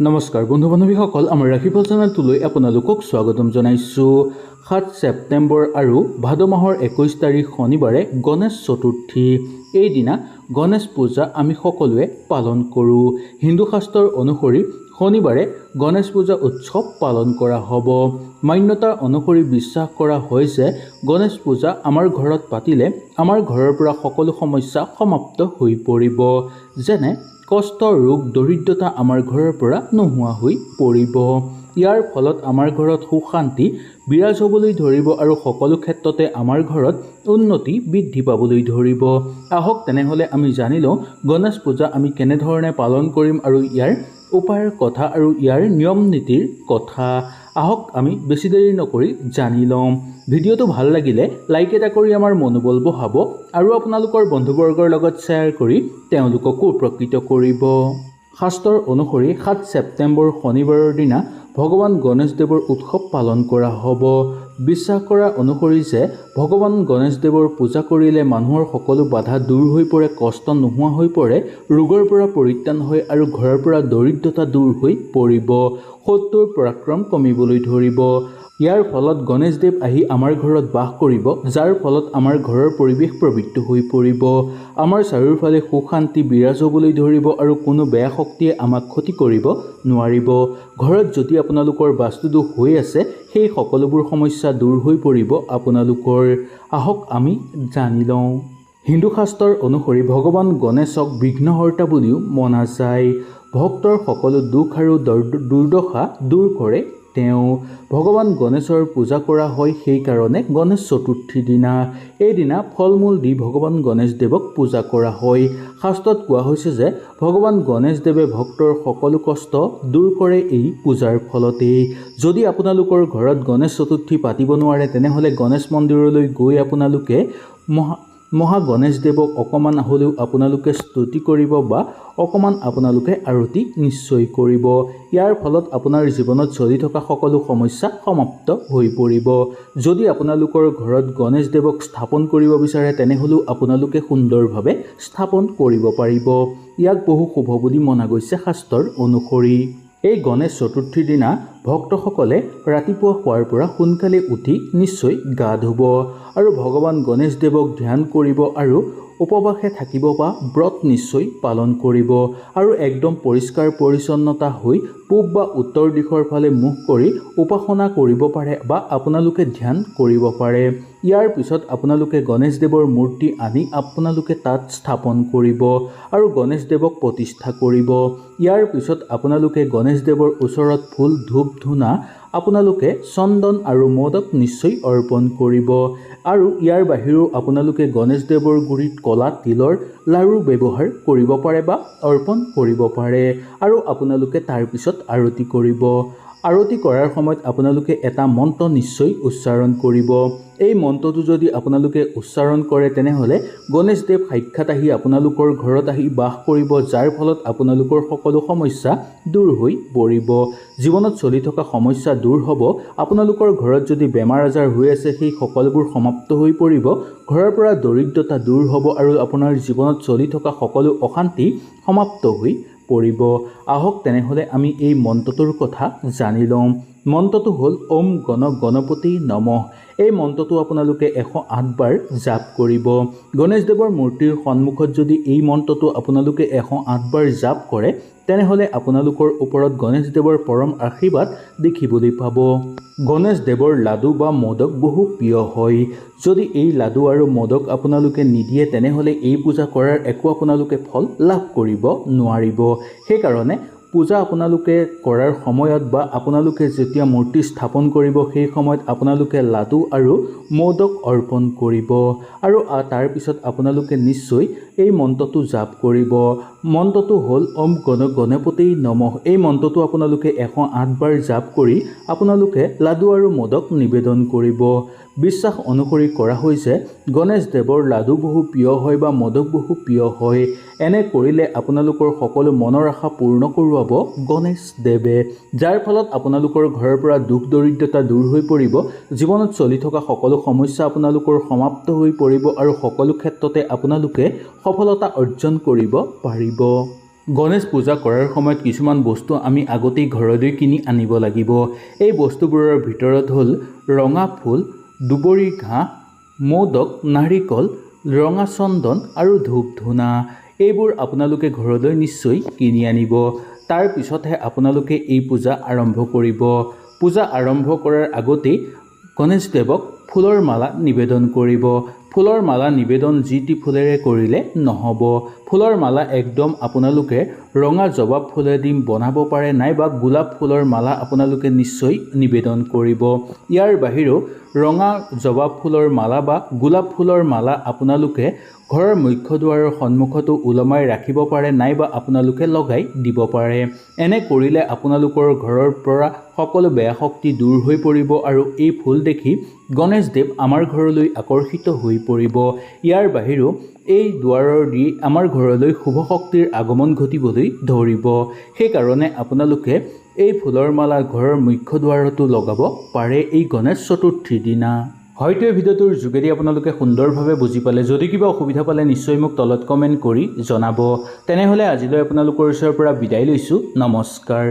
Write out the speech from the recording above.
নমস্কাৰ বন্ধু বান্ধৱীসকল, আমাৰ ৰাশিফল চেনেলটোলৈ আপোনালোকক স্বাগতম জনাইছোঁ। 7 ছেপ্টেম্বৰ আৰু ভাদ মাহৰ 21 তাৰিখ শনিবাৰে গণেশ চতুৰ্থী। এই দিনা গণেশ পূজা আমি সকলোৱে পালন কৰোঁ। হিন্দু শাস্ত্ৰৰ অনুসৰি শনিবাৰে গণেশ পূজা উৎসৱ পালন কৰা হ'ব। মান্যতাৰ অনুসৰি বিশ্বাস কৰা হয় যে গণেশ পূজা আমাৰ ঘৰত পাতিলে আমাৰ ঘৰৰ পৰা সকলো সমস্যা সমাপ্ত হৈ পৰিব, যেনে কষ্ট, ৰোগ, দৰিদ্ৰতা আমাৰ ঘৰৰ পৰা নোহোৱা হৈ পৰিব। ইয়াৰ ফলত আমাৰ ঘৰত সুখ শান্তি বিৰাজ হ'বলৈ ধৰিব আৰু সকলো ক্ষেত্ৰতে আমাৰ ঘৰত উন্নতি বৃদ্ধি পাবলৈ ধৰিব। আহক তেনেহ'লে আমি জানি লওঁ গণেশ পূজা আমি কেনেধৰণে পালন কৰিম আৰু ইয়াৰ উপায়ৰ কথা আৰু ইয়াৰ নিয়ম নীতিৰ কথা। আহক আমি বেছি দেৰি নকৰি জানি লওঁ। ভিডিঅ'টো ভাল লাগিলে লাইক এটা কৰি আমাৰ মনোবল বঢ়াব আৰু আপোনালোকৰ বন্ধুবৰ্গৰ লগত শ্বেয়াৰ কৰি তেওঁলোককো উপকৃত কৰিব। শাস্ত্ৰৰ অনুসৰি 7 ছেপ্টেম্বৰ শনিবাৰৰ দিনা ভগৱান গণেশদেৱৰ উৎসৱ পালন কৰা হ'ব। বিশ্বাস কৰা অনুসৰি যে ভগৱান গণেশদেৱৰ পূজা কৰিলে মানুহৰ সকলো বাধা দূৰ হৈ পৰে, কষ্ট নোহোৱা হৈ পৰে, ৰোগৰ পৰা পৰিত্ৰাণ হয় আৰু ঘৰৰ পৰা দৰিদ্ৰতা দূৰ হৈ পৰিব, শত্ৰুৰ পৰাক্ৰম কমিবলৈ ধৰিব। ইয়াৰ ফলত গণেশদেৱ আহি আমাৰ ঘৰত বাস কৰিব, যাৰ ফলত আমাৰ ঘৰৰ পৰিৱেশ পবিত্ৰ হৈ পৰিব। আমাৰ চাৰিওফালে সুখ শান্তি বিৰাজ হ'বলৈ ধৰিব আৰু কোনো বেয়া শক্তিয়ে আমাক ক্ষতি কৰিব নোৱাৰিব। ঘৰত যদি আপোনালোকৰ বাস্তুদোষ হৈ আছে সেই সকলোবোৰ সমস্যা দূৰ হৈ পৰিব আপোনালোকৰ। আহক আমি জানি লওঁ। হিন্দু শাস্ত্ৰৰ অনুসৰি ভগৱান গণেশক বিঘ্নহৰ্তা বুলিও মনা যায়। ভক্তৰ সকলো দুখ আৰু দুৰ্দশা দূৰ কৰে তেওঁ। ভগৱান গণেশৰ পূজা কৰা হয়, সেইকাৰণে গণেশ চতুৰ্থীৰ দিনা এইদিনা ফল মূল দি ভগৱান গণেশদেৱক পূজা কৰা হয়। শাস্ত্ৰত কোৱা হৈছে যে ভগৱান গণেশদেৱে ভক্তৰ সকলো কষ্ট দূৰ কৰে এই পূজাৰ ফলতেই। যদি আপোনালোকৰ ঘৰত গণেশ চতুৰ্থী পাতিব নোৱাৰে তেনেহ'লে গণেশ মন্দিৰলৈ গৈ আপোনালোকে মহা গণেশদেৱক অকণমান হ'লেও আপোনালোকে স্তুতি কৰিব বা অকণমান আপোনালোকে আৰতি নিশ্চয় কৰিব। ইয়াৰ ফলত আপোনাৰ জীৱনত চলি থকা সকলো সমস্যা সমাপ্ত হৈ পৰিব। যদি আপোনালোকৰ ঘৰত গণেশদেৱক স্থাপন কৰিব বিচাৰে তেনেহ'লেও আপোনালোকে সুন্দৰভাৱে স্থাপন কৰিব পাৰিব। ইয়াক বহু শুভ বুলি মনা গৈছে শাস্ত্ৰৰ অনুসৰি। এই গণেশ চতুৰ্থীৰ দিনা ভক্তসকলে ৰাতিপুৱা হোৱাৰ পৰা সোনকালে উঠি নিশ্চয় গা ধুব আৰু ভগৱান গণেশদেৱক ধ্যান কৰিব আৰু উপবাসে থাকিব বা ব্ৰত নিশ্চয় পালন কৰিব আৰু একদম পৰিষ্কাৰ পৰিচ্ছন্নতা হৈ পূব বা উত্তৰ দিশৰ ফালে মুখ কৰি উপাসনা কৰিব পাৰে বা আপোনালোকে ধ্যান কৰিব পাৰে। ইয়াৰ পিছত আপোনালোকে গণেশদেৱৰ মূৰ্তি আনি আপোনালোকে তাত স্থাপন কৰিব আৰু গণেশদেৱক প্ৰতিষ্ঠা কৰিব। ইয়াৰ পিছত আপোনালোকে গণেশদেৱৰ ওচৰত ফুল, ধূপ, ধূনা, আপোনালোকে চন্দন আৰু মদক নিশ্চয় অৰ্পণ কৰিব আৰু ইয়াৰ বাহিৰেও আপোনালোকে গণেশদেৱৰ গুৰিত কলা তিলৰ লাড়ু ব্যৱহাৰ কৰিব পাৰে বা অৰ্পণ কৰিব পাৰে আৰু আপোনালোকে তাৰপিছত আৰতি কৰিব। আৰতি কৰাৰ সময়ত আপোনালোকে এটা মন্ত্ৰ নিশ্চয় উচ্চাৰণ কৰিব। এই মন্ত্ৰটো যদি আপোনালোকে উচ্চাৰণ কৰে তেনেহ'লে গণেশদেৱ সাক্ষাৎ আহি আপোনালোকৰ ঘৰত আহি বাস কৰিব, যাৰ ফলত আপোনালোকৰ সকলো সমস্যা দূৰ হৈ পৰিব। জীৱনত চলি থকা সমস্যা দূৰ হ'ব। আপোনালোকৰ ঘৰত যদি বেমাৰ আজাৰ হৈ আছে সেই সকলোবোৰ সমাপ্ত হৈ পৰিব। ঘৰৰ পৰা দৰিদ্ৰতা দূৰ হ'ব আৰু আপোনাৰ জীৱনত চলি থকা সকলো অশান্তি সমাপ্ত হৈ পৰিব। আহক তেনেহ'লে আমি এই মন্ত্ৰটোৰ কথা জানি লওঁ। মন্ত্ৰটো হ'ল ওম গণ গণপতি নমঃ। এই মন্ত্ৰটো আপোনালোকে 108 বাৰ জাপ কৰিব। গণেশদেৱৰ মূৰ্তিৰ সন্মুখত যদি এই মন্ত্ৰটো আপোনালোকে 108 বাৰ জাপ কৰে তেনেহ'লে আপোনালোকৰ ওপৰত গণেশদেৱৰ পৰম আশীৰ্বাদ দেখিবলৈ পাব। গণেশদেৱৰ লাডু বা মোদক বহু প্ৰিয় হয়। যদি এই লাডু আৰু মোদক আপোনালোকে নিদিয়ে তেনেহ'লে এই পূজা কৰাৰ একো আপোনালোকে ফল লাভ কৰিব নোৱাৰিব। সেইকাৰণে পূজা আপোনালোকে কৰাৰ সময়ত বা আপোনালোকে যেতিয়া মূৰ্তি স্থাপন কৰিব সেই সময়ত আপোনালোকে লাডু আৰু মোদক অৰ্পণ কৰিব আৰু তাৰপিছত আপোনালোকে নিশ্চয় এই মন্ত্ৰটো জাপ কৰিব। মন্ত্ৰটো হ'ল ওম গণ গণপতি নমঃ। এই মন্ত্ৰটো আপোনালোকে 108 বাৰ জাপ কৰি আপোনালোকে লাডু আৰু মোদক নিবেদন কৰিব। বিশ্বাস অনুসৰি কৰা হৈছে গণেশদেৱৰ লাডু বহু প্ৰিয় হয় বা মোদক বহু প্ৰিয় হয়। এনে কৰিলে আপোনালোকৰ সকলো মনৰ আশা পূৰ্ণ কৰোৱাব গণেশদেৱে, যাৰ ফলত আপোনালোকৰ ঘৰৰ পৰা দুখ দৰিদ্ৰতা দূৰ হৈ পৰিব। জীৱনত চলি থকা সকলো সমস্যা আপোনালোকৰ সমাপ্ত হৈ পৰিব আৰু সকলো ক্ষেত্ৰতে আপোনালোকে সফলতা অৰ্জন কৰিব পাৰিব। গণেশ পূজা কৰাৰ সময়ত কিছুমান বস্তু আমি আগতেই ঘৰলৈ কিনি আনিব লাগিব। এই বস্তুবোৰৰ ভিতৰত হ'ল ৰঙা ফুল, দুবৰি ঘাঁহ, মোদক, নাৰিকল, ৰঙা চন্দন আৰু ধূপ ধূনা। এইবোৰ আপোনালোকে ঘৰলৈ নিশ্চয় কিনি আনিব। তাৰ পিছতহে আপোনালোকে এই পূজা আৰম্ভ কৰিব। পূজা আৰম্ভ কৰাৰ আগতেই গণেশদেৱক ফুলৰ মালা নিবেদন কৰিব। ফুলৰ মালা নিবেদন যি টি ফুলেৰে কৰিলে নহ'ব। ফুলৰ মালা একদম আপোনালোকে ৰঙা জবা ফুলেদি বনাব পাৰে, নাইবা গোলাপ ফুলৰ মালা আপোনালোকে নিশ্চয় নিবেদন কৰিব। ইয়াৰ বাহিৰেও ৰঙা জবা ফুলৰ মালা বা গোলাপ ফুলৰ মালা আপোনালোকে ঘৰৰ মুখ্য দুৱাৰৰ সন্মুখতো ওলমাই ৰাখিব পাৰে, নাইবা আপোনালোকে লগাই দিব পাৰে। এনে কৰিলে আপোনালোকৰ ঘৰৰ পৰা সকলো বেয়া শক্তি দূৰ হৈ পৰিব আৰু এই ফুল দেখি গণেশদেৱ আমাৰ ঘৰলৈ আকৰ্ষিত হৈ পৰিব। ইয়াৰ বাহিৰেও এই দুৱাৰৰ দি আমাৰ ঘৰলৈ শুভ শক্তিৰ আগমন ঘটিবলৈ ধৰিব। সেইকাৰণে আপোনালোকে এই ফুলৰ মালা ঘৰৰ মুখ্য দুৱাৰতো লগাব পাৰে এই গণেশ চতুৰ্থীৰ দিনা। হয়তো এই ভিডিঅ'টোৰ যোগেদি আপোনালোকে সুন্দৰভাৱে বুজি পালে। যদি কিবা অসুবিধা পালে নিশ্চয় মোক তলত কমেণ্ট কৰি জনাব। তেনেহ'লে আজিলৈ আপোনালোকৰ ওচৰৰ পৰা বিদায় লৈছোঁ। নমস্কাৰ।